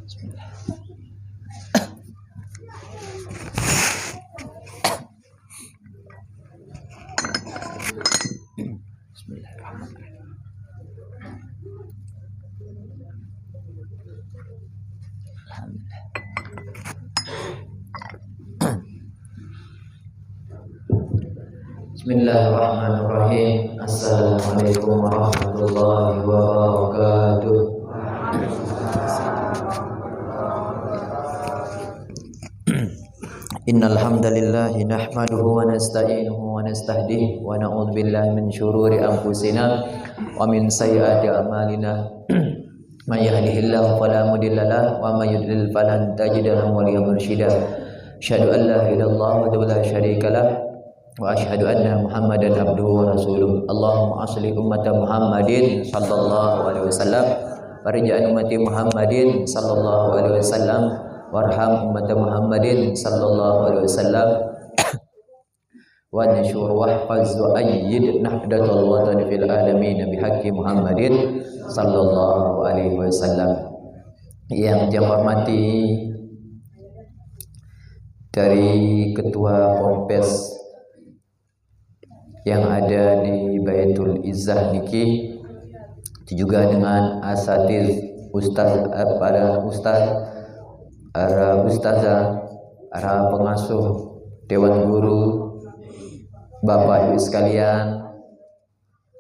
Bismillahirrahmanirrahim. Assalamualaikum warahmatullahi wabarakatuh. Innal hamdalillah nahmaduhu wa nasta'inuhu wa nastahdihi wa na'udzu billahi min syururi anfusina wa min sayyiati a'malina. May yahdihillahu fala mudilla lahu wa may yudlil falan tajida lahu waliyyan mursyida. Asyhadu an la ilaha illallah wa la syarika lahu wa asyhadu anna Muhammadan abduhu wa rasuluh. Allahumma asli ummata Muhammadin sallallahu alaihi wasallam warja'an ummati Muhammadin sallallahu alaihi wasallam warham ummata Muhammadin sallallahu alaihi wasallam wa nashur wahfaz wa ayyid nahdatul watani fil alamin bihaqqi Muhammadin sallallahu alaihi wasallam. Yang saya hormati dari ketua Ponpes yang ada di Baitul Izzah niki, juga dengan asatiz ustaz, para ustazah, para pengasuh, dewan guru, bapak ibu sekalian,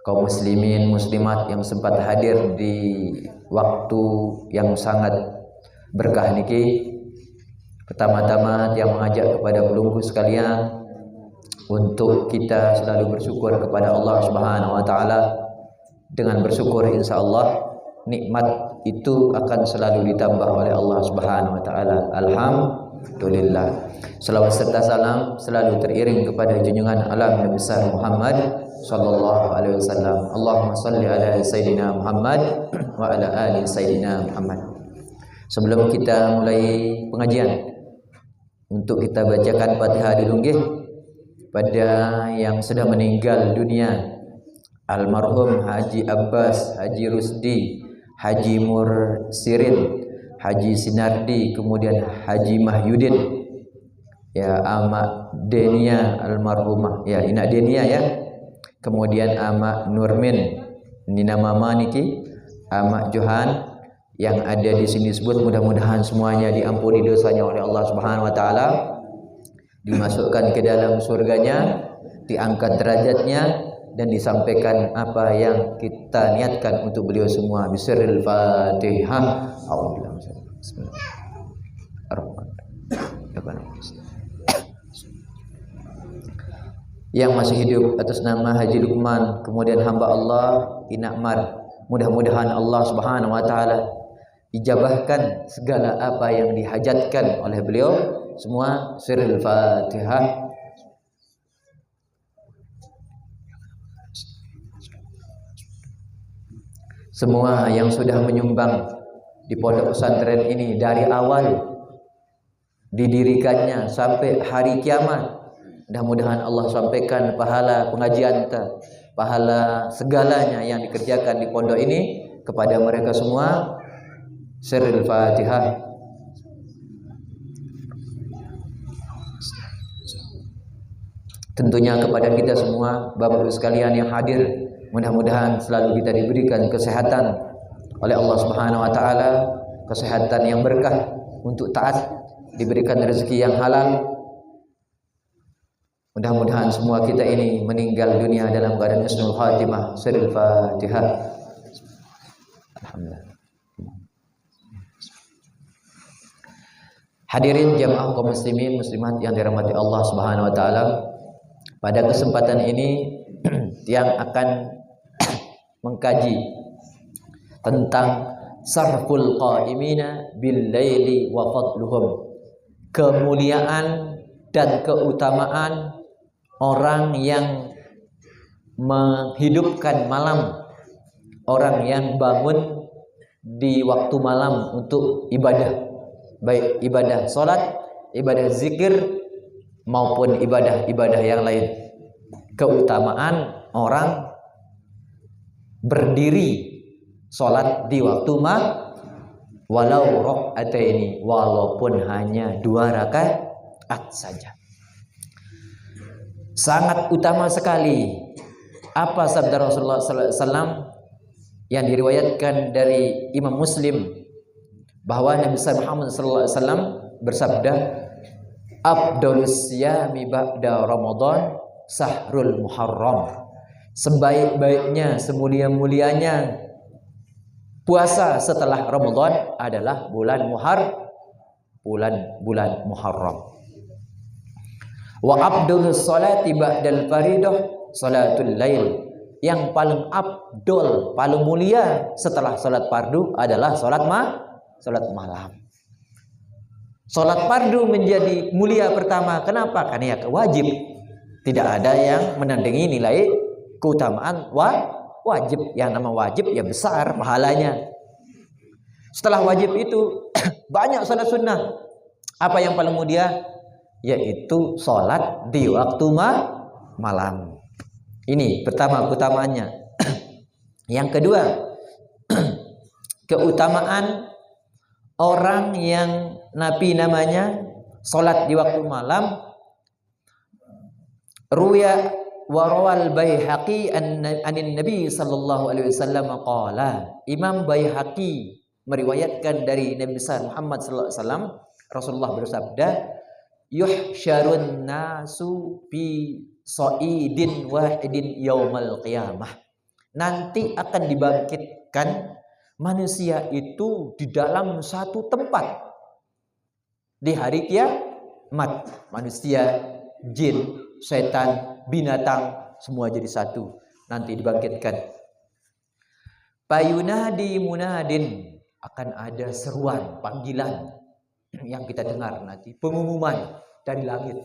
kaum muslimin muslimat yang sempat hadir di waktu yang sangat berkah niki. Pertama-tama yang mengajak kepada pelunggu sekalian untuk kita selalu bersyukur kepada Allah Subhanahu wa taala. Dengan bersyukur insyaallah nikmat itu akan selalu ditambah oleh Allah Subhanahu wa taala. Alhamdulillah. Selawat serta salam selalu teriring kepada junjungan alam Nabi besar Muhammad sallallahu alaihi wasallam. Allahumma shalli ala sayyidina Muhammad wa ala ali sayyidina Muhammad. Sebelum kita mulai pengajian, untuk kita bacakan Fatihah dulu nggih pada yang sudah meninggal dunia, almarhum Haji Abbas, Haji Rusdi, Haji Mursirin, Haji Sinardi, kemudian Haji Mahyudin, ya Ama Denia almarhumah, ya Ina Denia ya, kemudian Ama Nurmin, Nina Mama niki, Ama Johan yang ada di sini disebut, mudah-mudahan semuanya diampuni dosanya oleh Allah Subhanahu wa taala, dimasukkan ke dalam surganya, diangkat derajatnya, dan disampaikan apa yang kita niatkan untuk beliau semua. Bismillahirrahmanirrahim. Fatihah. Yang masih hidup atas nama Haji Lukman, kemudian hamba Allah Inakmar, mudah-mudahan Allah Subhanahu wa taala ijabahkan segala apa yang dihajatkan oleh beliau semua. Sirrul Fatihah. Semua yang sudah menyumbang di pondok pesantren ini dari awal didirikannya sampai hari kiamat, mudah-mudahan Allah sampaikan pahala pengajian, pahala segalanya yang dikerjakan di pondok ini kepada mereka semua. Sirrul Fatihah. Tentunya kepada kita semua, Bapak Ibu sekalian yang hadir, mudah-mudahan selalu kita diberikan kesehatan oleh Allah Subhanahu wa taala, kesehatan yang berkah untuk taat, diberikan rezeki yang halal. Mudah-mudahan semua kita ini meninggal dunia dalam keadaan husnul khatimah. Sirrul Fatihah. Alhamdulillah. Hadirin jamaah kaum muslimin muslimat yang dirahmati Allah Subhanahu wa taala, pada kesempatan ini yang akan mengkaji tentang sarful qaimina bil laili wa fadluhum, kemuliaan dan keutamaan orang yang menghidupkan malam, orang yang bangun di waktu malam untuk ibadah, baik ibadah salat, ibadah zikir maupun ibadah-ibadah yang lain. Keutamaan orang berdiri salat di waktu walau rakaataini, walaupun hanya 2 rakaat saja. Sangat utama sekali. Apa sabda Rasulullah sallallahu alaihi wasallam yang diriwayatkan dari Imam Muslim, bahwa Nabi Muhammad sallallahu alaihi wasallam bersabda, afdhalus siyami ba'da Ramadan sahrul Muharram. Sebaik-baiknya, semulia-mulianya puasa setelah Ramadan adalah bulan Muharram. Wa afdhalus sholati ba'dal faridah salatul lail. Yang paling afdol, paling mulia setelah salat fardu adalah salat malam. Salat fardu menjadi mulia pertama. Kenapa? Karena ya wajib. Tidak ada yang menandingi nilai keutamaan wajib. Yang nama wajib ya besar pahalanya. Setelah wajib itu banyak salat sunnah. Apa yang paling mulia? Yaitu salat di waktu malam. Ini pertama keutamaannya. Yang kedua, keutamaan orang yang Nabi namanya salat di waktu malam. Ruya warawal Baihaqi anin Nabi sallallahu alaihi wasallam qala. Imam Baihaqi meriwayatkan dari Nabi Muhammad sallallahu alaihi wasallam, Rasulullah bersabda, yuhsyarun nasu bi sa'idin wahidin yaumal qiyamah. Nanti akan dibangkitkan manusia itu di dalam satu tempat di hari kiamat. Manusia, jin, setan, binatang semua jadi satu, nanti dibangkitkan. Payunadi munadin, akan ada seruan, panggilan yang kita dengar nanti, pengumuman dari langit.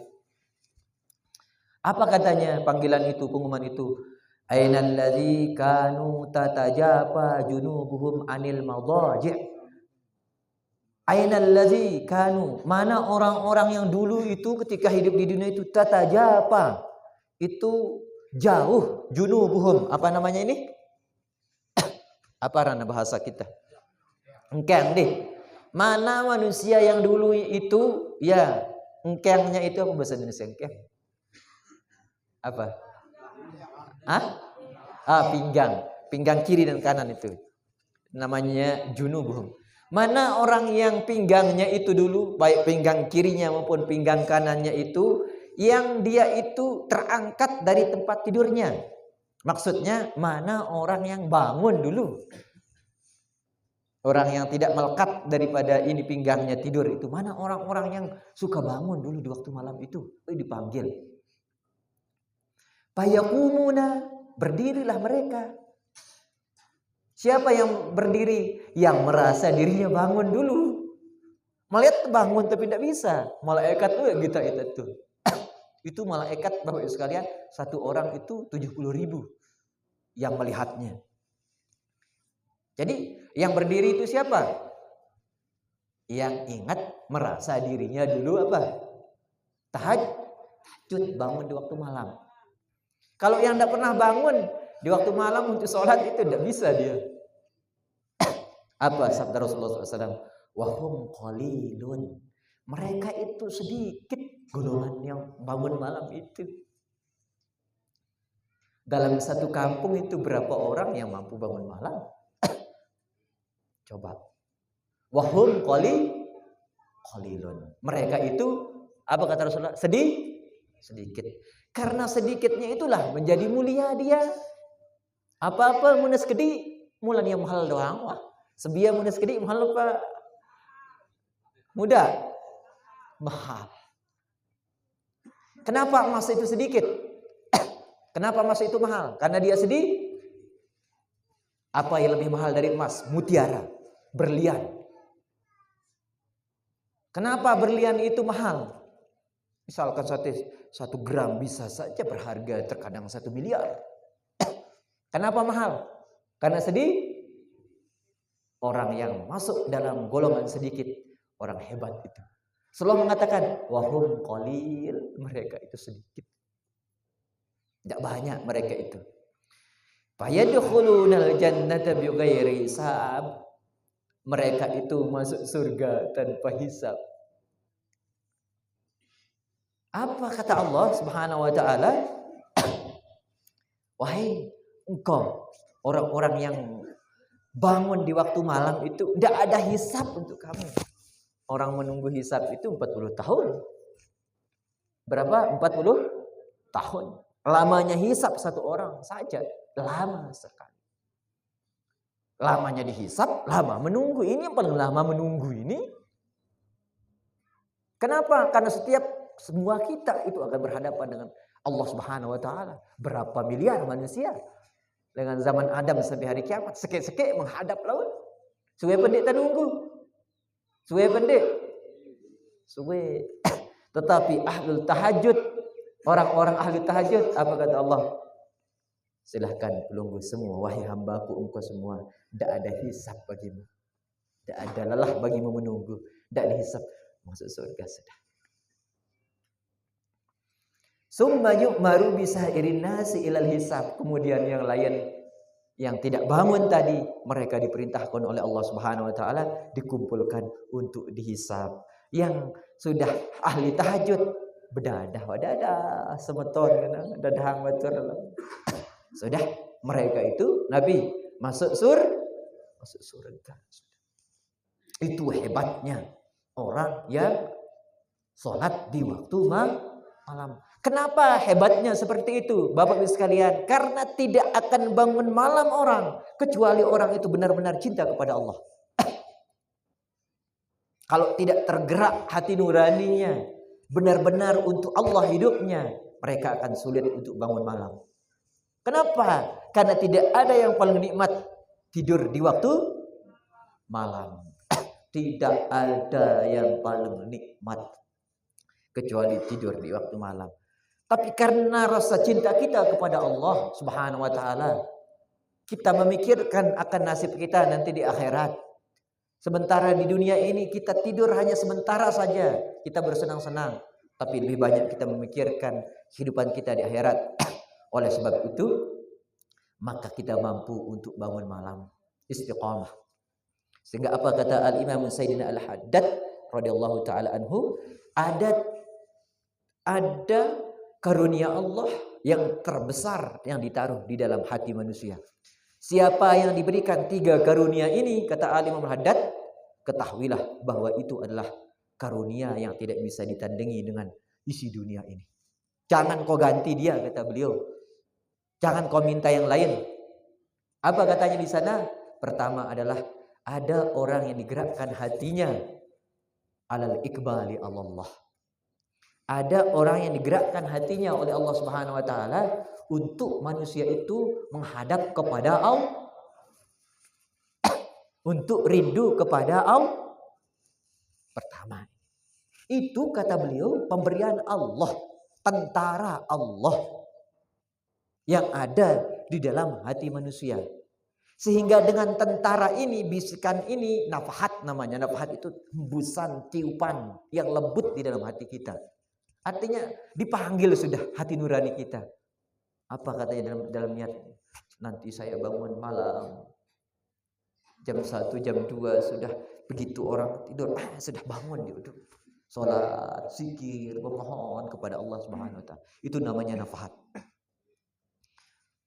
Apa katanya panggilan itu, pengumuman itu? Ainal ladzi kanu tatajafa junubuhum anil madaji'. Ainal ladzi kanu, mana orang-orang yang dulu itu ketika hidup di dunia itu tatajafa, itu jauh, junubuhum, apa namanya ini? Apa rana bahasa kita? Engkang deh. Mana manusia yang dulu itu ya engkangnya itu apa bahasa Indonesia engkang? Apa? Pinggang kiri dan kanan itu namanya junubuhum. Mana orang yang pinggangnya itu dulu, baik pinggang kirinya maupun pinggang kanannya itu, yang dia itu terangkat dari tempat tidurnya. Maksudnya mana orang yang bangun dulu, orang yang tidak melekat daripada ini pinggangnya tidur itu. Mana orang-orang yang suka bangun dulu di waktu malam itu, dipanggil. Fayakumuna, berdirilah mereka. Siapa yang berdiri? Yang merasa dirinya bangun dulu. Melihat bangun tapi tidak bisa. Malaikat tuh kita itu. Itu malaikat Bapak Ibu sekalian, satu orang itu 70.000 yang melihatnya. Jadi yang berdiri itu siapa? Yang ingat merasa dirinya dulu apa? Tahajud, bangun di waktu malam. Kalau yang tidak pernah bangun di waktu malam untuk sholat itu tidak bisa dia. Apa sabda Rasulullah SAW? Wahum qalilun. Mereka itu sedikit golongan yang bangun malam itu. Dalam satu kampung itu berapa orang yang mampu bangun malam? Coba. Wahum qalilun. Mereka itu apa kata Rasulullah? Sedikit. Karena sedikitnya itulah menjadi mulia dia. Apa-apa munas kedi mulan yang mahal doang wah. Sebia munas kedi mahal apa? Mudah. Mahal. Kenapa emas itu sedikit? Kenapa emas itu mahal? Karena dia sedih. Apa yang lebih mahal dari emas? Mutiara, berlian. Kenapa berlian itu mahal? Misalkan 1 gram bisa saja berharga terkadang 1 miliar. Kenapa mahal? Karena sedih. Orang yang masuk dalam golongan sedikit, orang hebat itu. Selalu mengatakan, wahum qalil, mereka itu sedikit. Tidak banyak mereka itu. Fayadkhulunal jannata bighairi hisab. mereka itu masuk surga tanpa hisab. Apa kata Allah Subhanahu wa taala? Wahai engkau orang-orang yang bangun di waktu malam itu, tidak ada hisab untuk kamu. Orang menunggu hisab itu 40 tahun. Berapa? 40 tahun. Lamanya hisab satu orang saja, lama sekali. Lamanya dihisab, lama menunggu. Ini yang paling lama menunggu ini. Kenapa? Karena semua kita itu akan berhadapan dengan Allah Subhanahu wa taala. Berapa miliar manusia dengan zaman Adam sampai hari kiamat, sekek-sekek menghadap laut. Suwe pendek tak nunggu. Suwe pendek. Suwe. Tetapi ahlul tahajud, orang-orang ahli tahajud, apa kata Allah? Silahkan pelunggu semua, wahai hambaku engkau semua, tidak ada hisab bagimu, tidak ada lelah bagimu menunggu, tidak ada hisab, masuk surga sudah. Summa yu'maru bisairin nasi ilal hisab. Kemudian yang lain yang tidak bangun tadi, mereka diperintahkan oleh Allah Subhanahu wa taala dikumpulkan untuk dihisab. Yang sudah ahli tahajud bedadah wadadah semeton dadahang batur. Sudah mereka itu Nabi masuk surga. Itu hebatnya orang yang sholat di waktu malam. Kenapa hebatnya seperti itu, Bapak Ibu sekalian? Karena tidak akan bangun malam orang kecuali orang itu benar-benar cinta kepada Allah. Kalau tidak tergerak hati nuraninya, benar-benar untuk Allah hidupnya, mereka akan sulit untuk bangun malam. Kenapa? Karena tidak ada yang paling nikmat tidur di waktu malam. Tidak ada yang paling nikmat kecuali tidur di waktu malam. Tapi karena rasa cinta kita kepada Allah Subhanahu wa taala, kita memikirkan akan nasib kita nanti di akhirat. Sementara di dunia ini kita tidur hanya sementara saja, kita bersenang-senang, tapi lebih banyak kita memikirkan kehidupan kita di akhirat. Oleh sebab itu, maka kita mampu untuk bangun malam, istiqamah. Sehingga apa kata Al-Imam Sayyidina Al-Haddad radhiyallahu taala anhu, ada karunia Allah yang terbesar yang ditaruh di dalam hati manusia. Siapa yang diberikan 3 karunia ini, kata Al-Imam Al-Haddad, ketahuilah bahwa itu adalah karunia yang tidak bisa ditandingi dengan isi dunia ini. Jangan kau ganti dia, kata beliau. Jangan kau minta yang lain. Apa katanya di sana? Pertama adalah ada orang yang digerakkan hatinya alal ikbali Allah. Ada orang yang digerakkan hatinya oleh Allah Subhanahu wa taala untuk manusia itu menghadap kepada Allah. Untuk rindu kepada Allah. Pertama. Itu kata beliau pemberian Allah, tentara Allah yang ada di dalam hati manusia. Sehingga dengan tentara ini, bisikan ini, nafahat namanya. Nafahat itu hembusan, tiupan yang lembut di dalam hati kita. Artinya dipanggil sudah hati nurani kita. Apa katanya dalam niat? Nanti saya bangun malam. Jam 1, jam 2 sudah begitu orang tidur. Sudah bangun dia duduk. Salat, zikir, memohon kepada Allah Subhanahu wa taala. Itu namanya nafahat.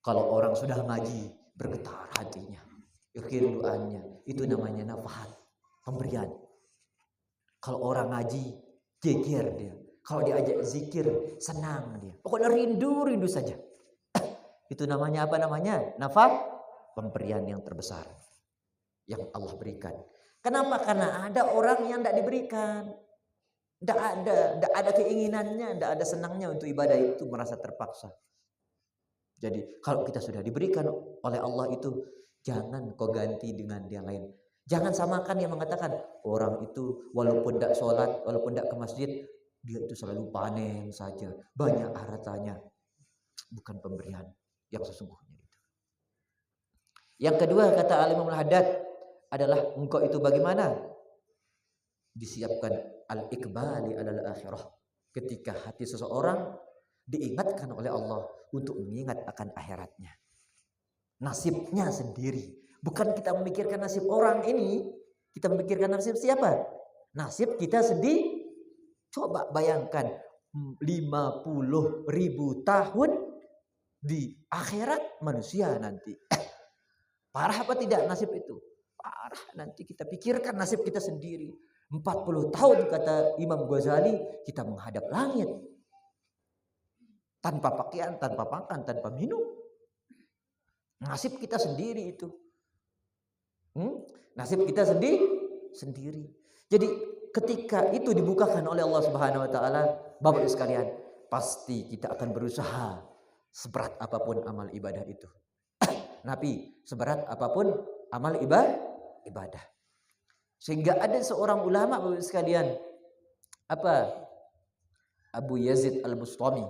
Kalau orang sudah ngaji, bergetar hatinya, yakin doanya, itu namanya nafahat, pemberian. Kalau orang ngaji, geger dia. Kalau diajak zikir, senang dia. Pokoknya rindu saja. Itu namanya apa namanya? Nafahat, pemberian yang terbesar yang Allah berikan. Kenapa? Karena ada orang yang tidak diberikan. Tidak ada keinginannya, tidak ada senangnya untuk ibadah itu, merasa terpaksa. Jadi kalau kita sudah diberikan oleh Allah itu, jangan kau ganti dengan yang lain. Jangan samakan yang mengatakan orang itu walaupun tidak sholat, walaupun tidak ke masjid, dia itu selalu panen saja, banyak hartanya. Bukan pemberian yang sesungguhnya itu. Yang kedua kata Al-Imam Al-Haddad adalah engkau itu bagaimana? Disiapkan al-ikbali alal akhirah. Ketika hati seseorang diingatkan oleh Allah untuk mengingat akan akhiratnya. Nasibnya sendiri. Bukan kita memikirkan nasib orang ini. Kita memikirkan nasib siapa? Nasib kita sendiri. Coba bayangkan 50.000 tahun di akhirat manusia nanti. Parah apa tidak nasib itu? Parah, nanti kita pikirkan nasib kita sendiri. 40 tahun kata Imam Ghazali kita menghadap langit. Tanpa pakaian, tanpa makan, tanpa minum. Nasib kita sendiri itu. Nasib kita sendiri. Jadi ketika itu dibukakan oleh Allah Subhanahu wa taala, Bapak Ibu sekalian, pasti kita akan berusaha seberat apapun amal ibadah itu. Nabi, seberat apapun amal ibadah. Sehingga ada seorang ulama Bapak Ibu sekalian, Abu Yazid Al-Bustami,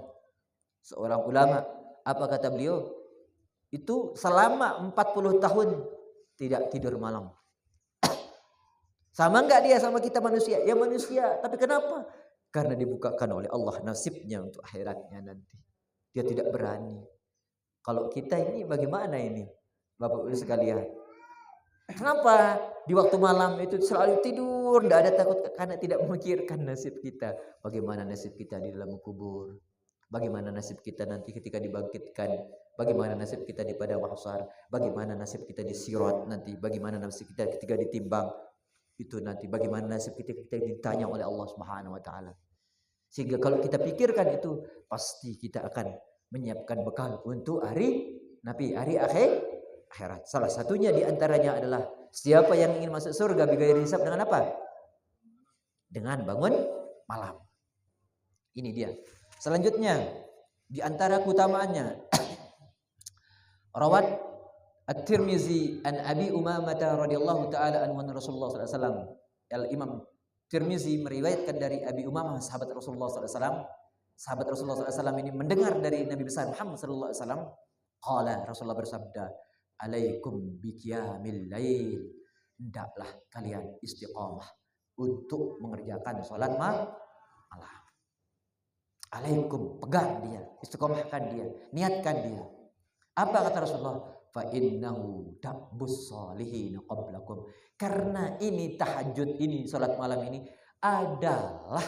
seorang ulama, apa kata beliau? Itu selama 40 tahun tidak tidur malam. Sama enggak dia sama kita manusia? Ya manusia, tapi kenapa? Karena dibukakan oleh Allah nasibnya untuk akhiratnya nanti. Dia tidak berani. Kalau kita ini bagaimana ini? Bapak Ibu sekalian. Kenapa? Di waktu malam itu selalu tidur, tidak ada takut karena tidak memikirkan nasib kita. Bagaimana nasib kita di dalam kubur? Bagaimana nasib kita nanti ketika dibangkitkan? Bagaimana nasib kita di padang mahsyar? Bagaimana nasib kita di sirat nanti? Bagaimana nasib kita ketika ditimbang? Itu nanti bagaimana nasib kita ditanya oleh Allah Subhanahu wa taala. Sehingga kalau kita pikirkan itu, pasti kita akan menyiapkan bekal untuk hari akhirat. Salah satunya di antaranya adalah siapa yang ingin masuk surga bighairi hisab dengan apa? Dengan bangun malam. Ini dia. Selanjutnya di antara keutamaannya rawat At-Tirmizi an Abi Umamah radhiyallahu taala anhu Rasulullah sallallahu alaihi wasallam. Al-Imam Tirmizi meriwayatkan dari Abi Umamah sahabat Rasulullah sallallahu alaihi wasallam. Sahabat Rasulullah sallallahu alaihi wasallam ini mendengar dari Nabi besar Muhammad sallallahu alaihi wasallam, qala, Rasulullah bersabda, "Alaikum biqiyamil lail." Hendaklah kalian istiqamah untuk mengerjakan salat malam. Alaikum, pegang dia, istiqamahkan dia, niatkan dia. Apa kata Rasulullah? Fa innahu dabbus sholihin qablakum. Karena ini tahajud ini, salat malam ini adalah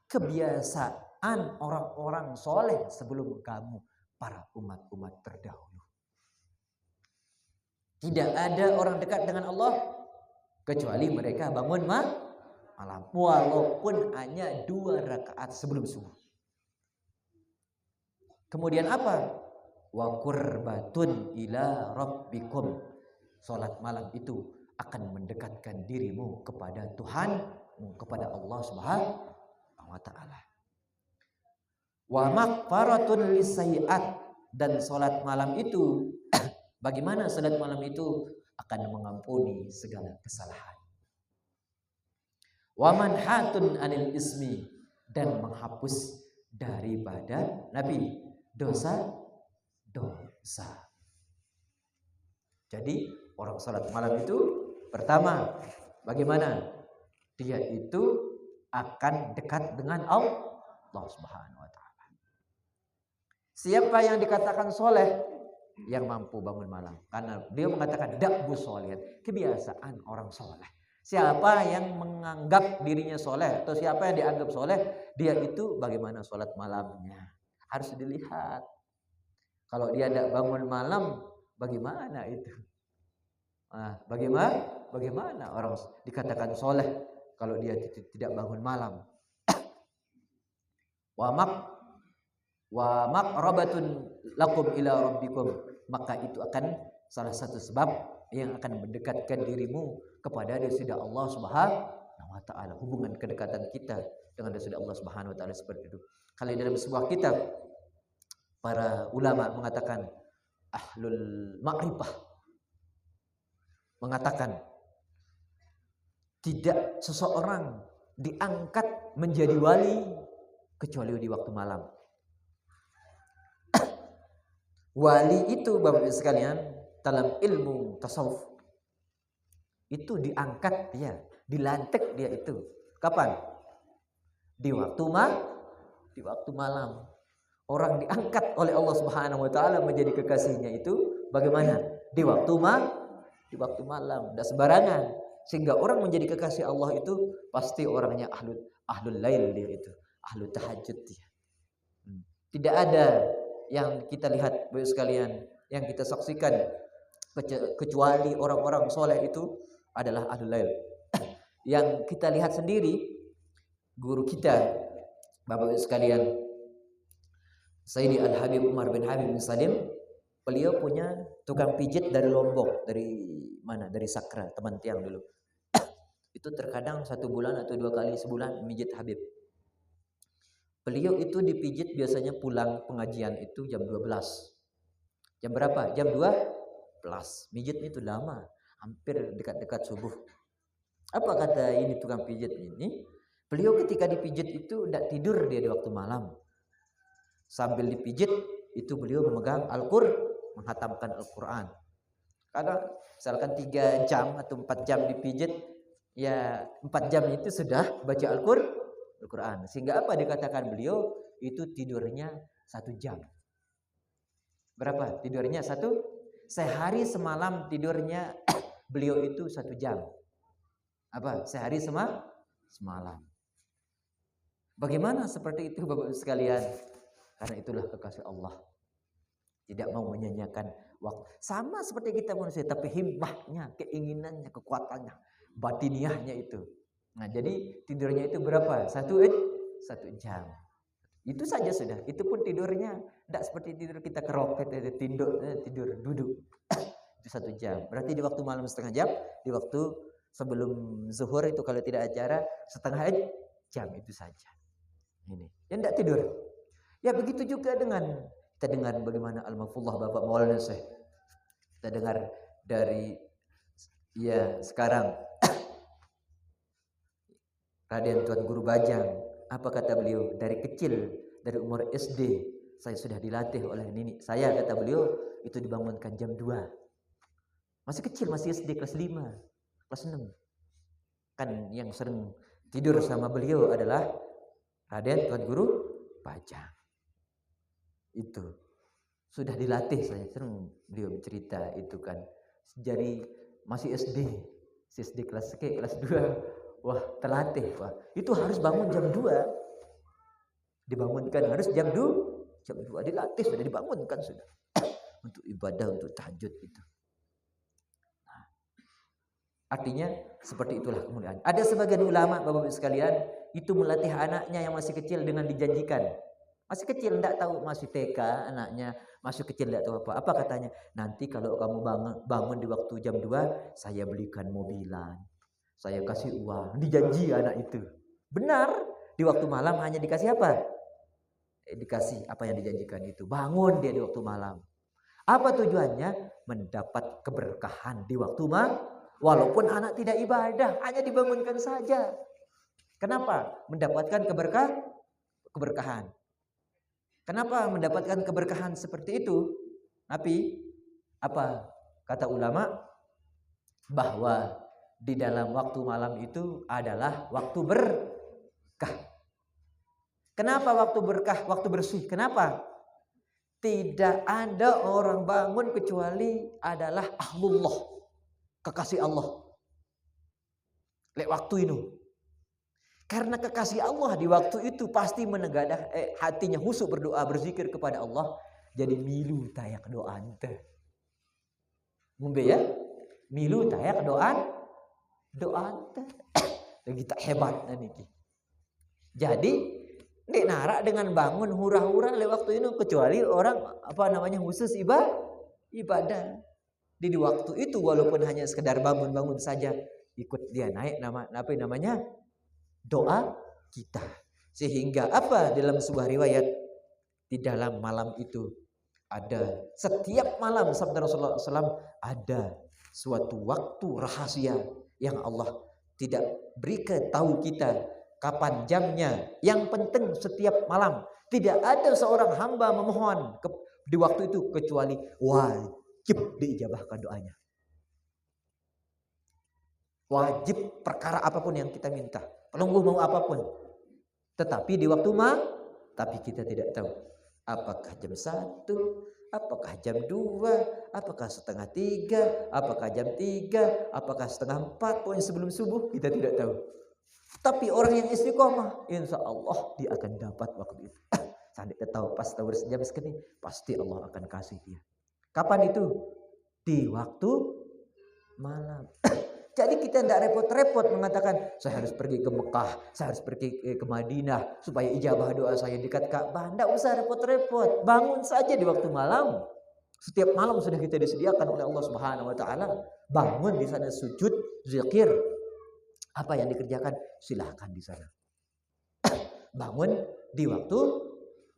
kebiasaan orang-orang soleh sebelum kamu, para umat-umat terdahulu. Tidak ada orang dekat dengan Allah kecuali mereka bangun malam, walaupun hanya 2 rakaat sebelum subuh. Kemudian apa? Wa qurbatun ila rabbikum. Salat malam itu akan mendekatkan dirimu kepada Tuhanmu, kepada Allah Subhanahu wa taala. Wa maghfaratun lisayiat, dan salat malam itu bagaimana salat malam itu akan mengampuni segala kesalahan. Wa manhatun anil ismi, dan menghapus daripada dosa. Jadi orang salat malam itu pertama, bagaimana? Dia itu akan dekat dengan Allah Subhanahu wa taala. Siapa yang dikatakan soleh? Yang mampu bangun malam. Karena beliau mengatakan da'bus sholihin, kebiasaan orang soleh. Siapa yang menganggap dirinya soleh atau siapa yang dianggap soleh, dia itu bagaimana salat malamnya. Harus dilihat. Kalau dia tidak bangun malam, bagaimana itu? Bagaimana orang dikatakan soleh kalau dia tidak bangun malam? Wa maqrabatun lakum ila rabbikum, maka itu akan salah satu sebab yang akan mendekatkan dirimu kepada diri Allah Subhanahu wa taala. Hubungan kedekatan kita dengan diri Allah Subhanahu wa taala seperti itu. Kalau dalam sebuah kitab para ulama mengatakan, ahlul ma'rifah mengatakan tidak seseorang diangkat menjadi wali kecuali di waktu malam. Wali itu Bapak Ibu sekalian dalam ilmu tasawuf itu diangkat dia, dilantik dia itu. Kapan? Di waktu malam. Orang diangkat oleh Allah Subhanahu wa taala menjadi kekasihnya itu bagaimana? Di waktu malam, tidak sembarangan. Sehingga orang menjadi kekasih Allah itu pasti orangnya ahlul lail, dia itu ahlul tahajud dia. Tidak ada yang kita lihat Bapak sekalian, yang kita saksikan kecuali orang-orang soleh itu adalah ahlul lail. Yang kita lihat sendiri guru kita Bapak sekalian Sayyidi Al-Habib Umar bin Habib bin Salim, beliau punya tukang pijit dari Lombok, dari mana? Dari Sakra, teman tiang dulu. Itu terkadang 1 bulan atau 2 kali sebulan mijit Habib. Beliau itu dipijit biasanya pulang pengajian itu jam 12. Jam berapa? Jam 12. Mijitnya itu lama, hampir dekat-dekat subuh. Apa kata ini tukang pijit ini? Beliau ketika dipijit itu tidak tidur dia di waktu malam. Sambil dipijit itu beliau memegang Al-Qur'an, menghatamkan Al-Qur'an. Kadang misalkan 3 jam atau 4 jam dipijit, ya 4 jam itu sudah baca Al-Qur'an. Sehingga apa dikatakan beliau itu tidurnya 1 jam. Berapa tidurnya? Sehari semalam tidurnya beliau itu 1 jam. Apa? Sehari semalam. Bagaimana seperti itu Bapak sekalian? Karena itulah kekasih Allah. Tidak mau menyanyiakan waktu. Sama seperti kita manusia, tapi himmahnya, keinginannya, kekuatannya, batiniahnya itu. Nah, jadi tidurnya itu berapa? 1 jam. Itu saja sudah. Itu pun tidurnya tidak seperti tidur kita keroket, tidur duduk. Itu 1 jam. Berarti di waktu malam setengah jam, di waktu sebelum zuhur itu kalau tidak acara setengah jam, itu saja. Ini. Yang tidak tidur. Ya begitu juga dengan kita dengar bagaimana Al-Mahfudhah Bapak Maulana Syekh. Kita dengar dari sekarang Raden Tuan Guru Bajang, apa kata beliau? Dari kecil, dari umur SD, saya sudah dilatih oleh nenek saya, kata beliau, itu dibangunkan jam 2. Masih kecil, masih SD kelas 5, kelas 6. Kan yang sering tidur sama beliau adalah Raden Tuan Guru Bajang. Itu sudah dilatih, saya sering beliau bercerita itu kan. Jadi masih SD kelas 2. Wah, terlatih. Wah, itu harus bangun jam 2. Dibangunkan harus jam 2 dilatih, sudah dibangunkan sudah. Untuk ibadah, untuk tahajud itu. Nah, artinya seperti itulah kemuliaan. Ada sebagian ulama Bapak-Ibu sekalian itu melatih anaknya yang masih kecil dengan dijanjikan. Masih kecil, tidak tahu, masih TK anaknya, masih kecil tidak tahu apa. Apa katanya? Nanti kalau kamu bangun di waktu jam 2, saya belikan mobilan. Saya kasih uang. Dijanji anak itu. Benar. Di waktu malam hanya dikasih apa? Dikasih apa yang dijanjikan itu. Bangun dia di waktu malam. Apa tujuannya? Mendapat keberkahan di waktu malam. Walaupun anak tidak ibadah, hanya dibangunkan saja. Kenapa? Mendapatkan keberkahan. Kenapa mendapatkan keberkahan seperti itu? Tapi apa kata ulama? Bahwa di dalam waktu malam itu adalah waktu berkah. Kenapa waktu berkah, waktu bersih? Kenapa? Tidak ada orang bangun kecuali adalah ahlullah, kekasih Allah. Lewat waktu itu. Karena kekasih Allah di waktu itu pasti menegadah hatinya khusyuk berdoa, berzikir kepada Allah. Jadi milu tayak doa ante. Mumbe ya? Milu tayak doa ante. Lagi tak hebat niki. Jadi nek narak dengan bangun hura-hura lewat waktu itu kecuali orang khusus ibadah. Di waktu itu walaupun hanya sekedar bangun-bangun saja, ikut dia naik namanya doa kita. Sehingga apa dalam sebuah riwayat, di dalam malam itu ada, setiap malam sabda Rasulullah SAW, ada suatu waktu rahasia yang Allah tidak berikan tahu kita kapan jamnya. Yang penting setiap malam tidak ada seorang hamba memohon di waktu itu kecuali wajib diijabahkan doanya. Wajib perkara apapun yang kita minta, pelungguh mau apapun. Tetapi di waktu tapi kita tidak tahu apakah jam 1, Apakah jam 2, apakah setengah 3, apakah jam 3, apakah setengah 4, pokoknya sebelum subuh kita tidak tahu. Tapi orang yang istiqomah, insya Allah dia akan dapat waktu itu. Sampai dia tahu pas tahu jam segini, pasti Allah akan kasih dia. Kapan itu? Di waktu malam. Jadi kita tidak repot-repot mengatakan saya harus pergi ke Mekah, saya harus pergi ke Madinah supaya ijabah doa saya dekat Ka'bah. Tidak usah repot-repot, bangun saja di waktu malam. Setiap malam sudah kita disediakan oleh Allah Subhanahu wa taala. Bangun di sana sujud, zikir. Apa yang dikerjakan silahkan di sana. Bangun di waktu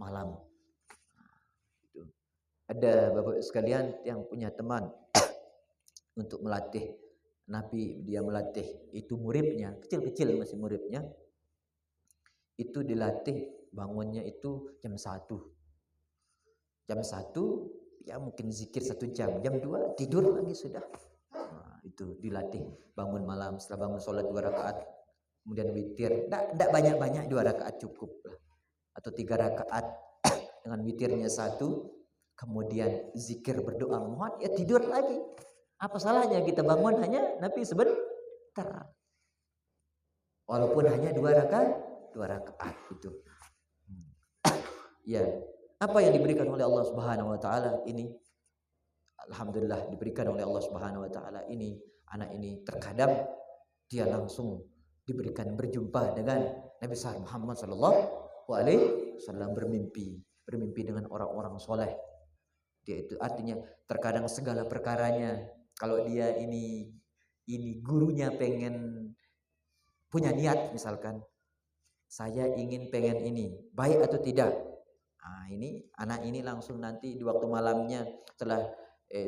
malam. Ada Bapak sekalian yang punya teman untuk melatih. Nabi dia melatih itu muridnya, kecil-kecil masih muridnya. Itu dilatih bangunnya itu jam 1. Jam 1 ya mungkin zikir 1 jam. Jam 2 tidur lagi sudah. Nah, itu dilatih bangun malam, setelah bangun sholat 2 rakaat. Kemudian witir. Tidak banyak-banyak 2 rakaat cukup lah. Atau 3 rakaat dengan witirnya 1. Kemudian zikir berdoa mohon ya tidur lagi. Apa salahnya kita bangun hanya Nabi sebentar. Walaupun hanya 2 rakaat itu. Ya, apa yang diberikan oleh Allah Subhanahu wa taala ini alhamdulillah diberikan oleh Allah Subhanahu wa taala ini anak ini terkadang dia langsung diberikan berjumpa dengan Nabi Muhammad sallallahu alaihi wasallam bermimpi dengan orang-orang soleh. Dia itu artinya terkadang segala perkaranya kalau dia ini gurunya pengen punya niat misalkan saya ingin pengen ini baik atau tidak. Nah, ini anak ini langsung nanti di waktu malamnya setelah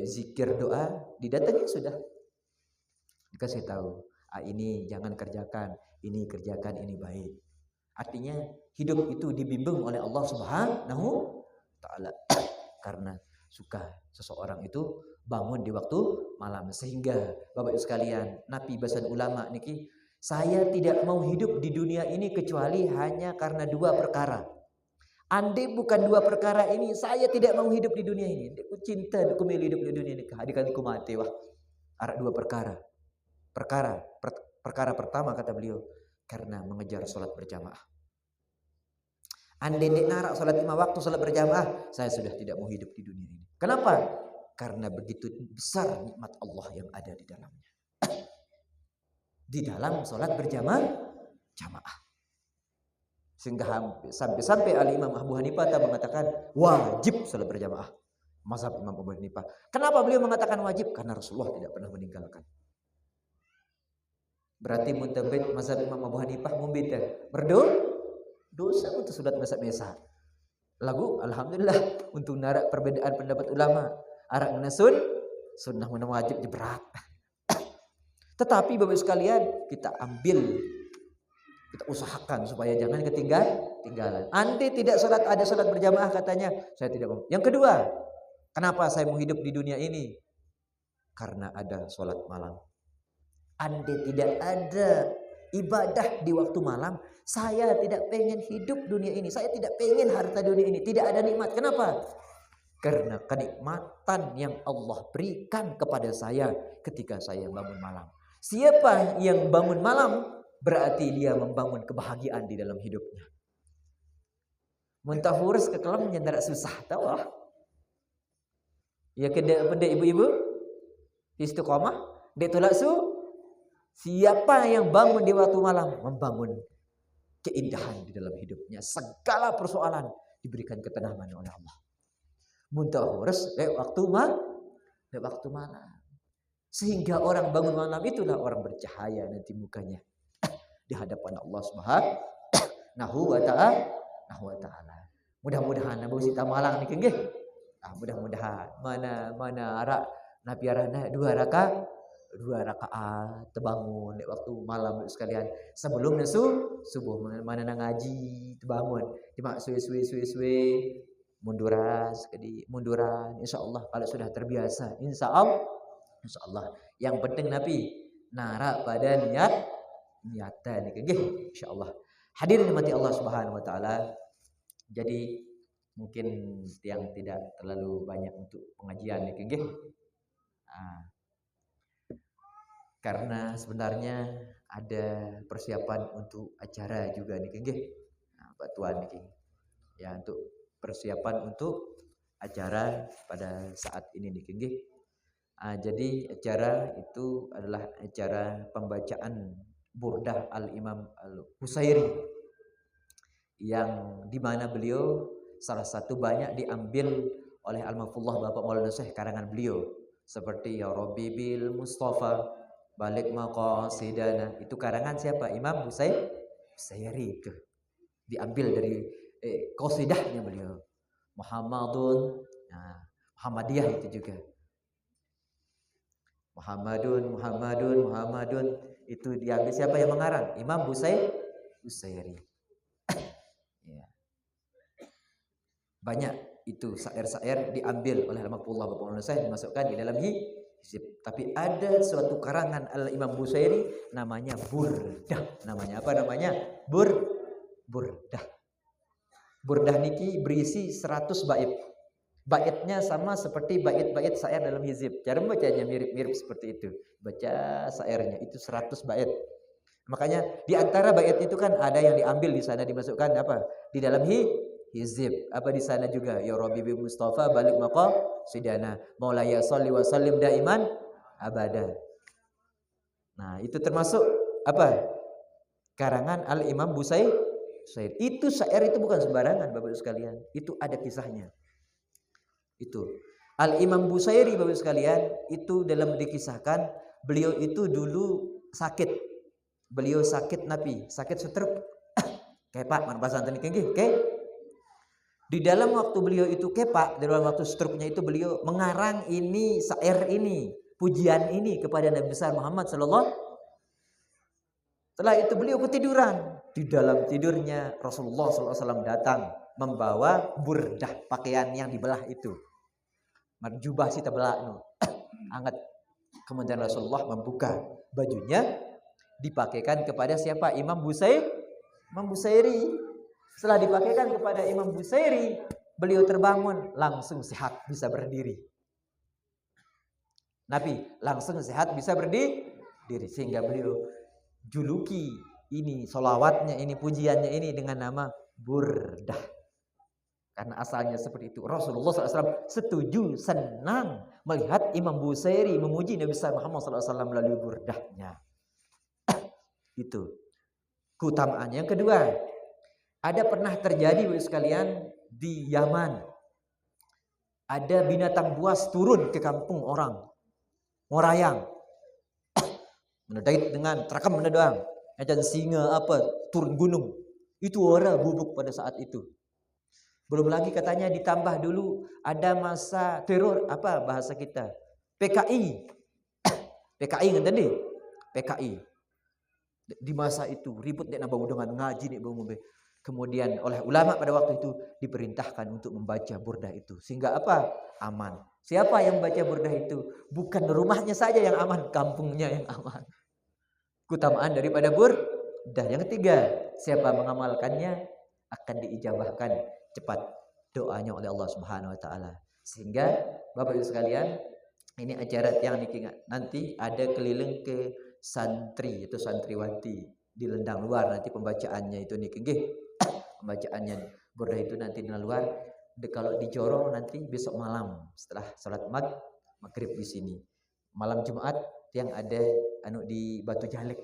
zikir doa didatangi sudah dikasih tahu. Ini jangan kerjakan, ini kerjakan, ini baik. Artinya hidup itu dibimbing oleh Allah Subhanahu taala karena suka seseorang itu bangun di waktu malam. Sehingga Bapak Ibu sekalian, Nabi bahasan ulama niki, saya tidak mau hidup di dunia ini kecuali hanya karena 2 perkara. Andai bukan 2 perkara ini, saya tidak mau hidup di dunia ini. Aku cinta, aku milih hidup di dunia ini. Hadikan aku mati wah. Ada 2 perkara. Perkara pertama kata beliau, karena mengejar sholat berjamaah. Andai narak salat 5 waktu salat berjamaah, saya sudah tidak mau hidup di dunia ini. Kenapa? Karena begitu besar nikmat Allah yang ada di dalamnya. Di dalam salat berjamaah. Sehingga sampai Al-Imam Abu Hanifah mengatakan wajib salat berjamaah. Mazhab Imam Abu Hanifah. Kenapa beliau mengatakan wajib? Karena Rasulullah tidak pernah meninggalkan. Berarti muntabid mazhab Imam Abu Hanifah membeda. Dosa untuk surat mesa-mesa. Lagu alhamdulillah untuk narak perbedaan pendapat ulama. Arak menasun sunnah mana wajib berat. Tetapi Bapak sekalian kita kita usahakan supaya jangan ketinggalan. Andai tidak ada salat berjamaah katanya saya tidak mau. Yang kedua, kenapa saya mau hidup di dunia ini? Karena ada salat malam. Andai tidak ada ibadah di waktu malam, saya tidak pengen hidup dunia ini. Saya tidak pengen harta dunia ini. Tidak ada nikmat. Kenapa? Karena kenikmatan yang Allah berikan kepada saya ketika saya bangun malam. Siapa yang bangun malam, berarti dia membangun kebahagiaan di dalam hidupnya. Muntahurus ke kelam menyandarak susah. Tahu lah. Ya keda ibu-ibu istiqomah, dia tolak siapa yang bangun di waktu malam membangun keindahan di dalam hidupnya. Segala persoalan diberikan ketenangan oleh Allah. Muntahurus waktu malam. Sehingga orang bangun malam itulah orang bercahaya nanti mukanya di hadapan Allah Subhanahu wa taala. Mudah-mudahan Nabi Sita malang niki nggih. Mudah-mudahan mana arak Nabi arana 2 rakaat terbangun di waktu malam sekalian sebelum subuh mana ngaji terbangun cuma suwe munduran insyaallah kalau sudah terbiasa insyaallah yang penting Nabi narak pada niatan nggih insyaallah. Hadirin mati Allah Subhanahu wa taala. Jadi Mungkin yang tidak terlalu banyak untuk pengajian niki nggih. Karena sebenarnya ada persiapan untuk acara juga niki nggih. Pak Tuan niki. Ya, untuk persiapan untuk acara pada saat ini niki nggih. Jadi acara itu adalah acara pembacaan Burdah Al-Imam Al-Husairi yang dimana beliau salah satu banyak diambil oleh Al-Mahfudhah Bapak Maulana Syekh karangan beliau seperti Ya Rabbi bil Mustafa balik maqasidana, itu karangan siapa? Imam Husairi, itu diambil dari qasidahnya beliau. Muhammadun, nah, Muhammadiyah itu juga Muhammadun itu diambil siapa yang mengarang? Imam Husairi. Ya. Banyak itu syair-syair diambil oleh Al-Mahfudhah Bapak Maulana Syekh dimasukkan di dalam hizib. Tapi ada suatu karangan Al-Imam Husairi namanya Burdah. Namanya apa namanya? Burdah. Burdah niki berisi 100 bait. Baitnya sama seperti bait-bait syair dalam hizib. Cara membacanya mirip-mirip seperti itu. Baca syairnya itu 100 bait. Makanya di antara bait itu kan ada yang diambil di sana dimasukkan apa? Di dalam hizib. Apa di sana juga? Ya Rabbi bi Mustafa balik maqasidana. Maulaya sholli wa sallim daiman abada. Nah, itu termasuk apa? Karangan Al-Imam Husairi. Itu syair itu bukan sembarangan Bapak sekalian. Itu ada kisahnya. Itu Al-Imam Husairi Bapak sekalian, itu dalam dikisahkan beliau itu dulu sakit. Beliau sakit napi, sakit stroke. Kepak man bahasa tadi nggih, di dalam waktu beliau itu kepak, dalam waktu stroke-nya itu beliau mengarang ini syair ini, pujian ini kepada Nabi besar Muhammad sallallahu. Setelah itu beliau ketiduran. Di dalam tidurnya Rasulullah sallallahu alaihi wasallam datang membawa burdah, pakaian yang dibelah itu. Marjubah si tebelah no. Anget. Kemudian Rasulullah membuka bajunya, dipakaikan kepada siapa? Imam Husairi. Setelah dipakaikan kepada Imam Husairi, beliau terbangun, langsung sehat, bisa berdiri. Nabi langsung sehat, bisa berdiri, sehingga beliau juluki ini solawatnya, ini pujiannya ini dengan nama Burdah. Karena asalnya seperti itu. Rasulullah SAW setuju, senang melihat Imam Husairi memuji Nabi Muhammad SAW melalui burdahnya. Itu keutamaannya. Yang kedua, ada pernah terjadi Bapak sekalian di Yaman. Ada binatang buas turun ke kampung orang. Ngorayang. Menedait dengan terakam menedang. Macam singa apa turun gunung. Itu orang bubuk pada saat itu. Belum lagi katanya ditambah dulu ada masa teror apa bahasa kita? PKI. PKI kan tadi? PKI. Di masa itu ribut dek nambah dengan ngaji nih bang. Kemudian oleh ulama pada waktu itu diperintahkan untuk membaca burdah itu. Sehingga apa? Aman. Siapa yang membaca burdah itu? Bukan rumahnya saja yang aman, kampungnya yang aman. Keutamaan daripada burdah. Yang ketiga, siapa mengamalkannya akan diijabahkan cepat doanya oleh Allah Subhanahu wa taala. Sehingga Bapak Ibu sekalian, ini acara yang nanti ada keliling ke santri atau santriwati di Lendang Luar, nanti pembacaannya itu nggih. Pembacaannya burdah itu nanti di luar. Kalau di Joro nanti besok malam setelah salat maghrib di sini. Malam Jumat yang ada di Batu Jalek.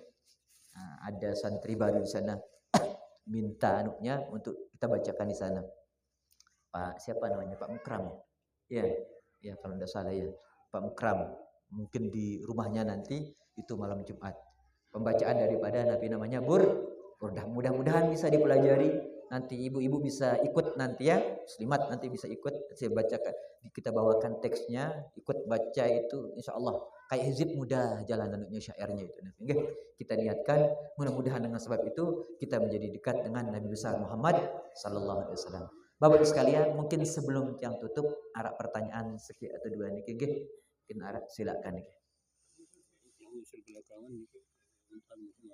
Nah, ada santri baru di sana. Minta untuk kita bacakan di sana. Pak siapa namanya? Pak Mukram. Ya kalau tidak salah ya. Pak Mukram. Mungkin di rumahnya nanti itu malam Jumat. Pembacaan daripada Nabi namanya burdah. Mudah-mudahan bisa dipelajari. Nanti ibu-ibu bisa ikut nanti ya. Muslimat nanti bisa ikut. Saya bacakan. Kita bawakan teksnya. Ikut baca itu insya Allah. Kayak hizib mudah jalan syairnya itu. Okay? Kita niatkan. Mudah-mudahan dengan sebab itu kita menjadi dekat dengan Nabi besar Muhammad sallallahu alaihi wasallam. Bapak sekalian, mungkin sebelum yang tutup arah pertanyaan sekian atau dua nih, mungkin arah silakan nih.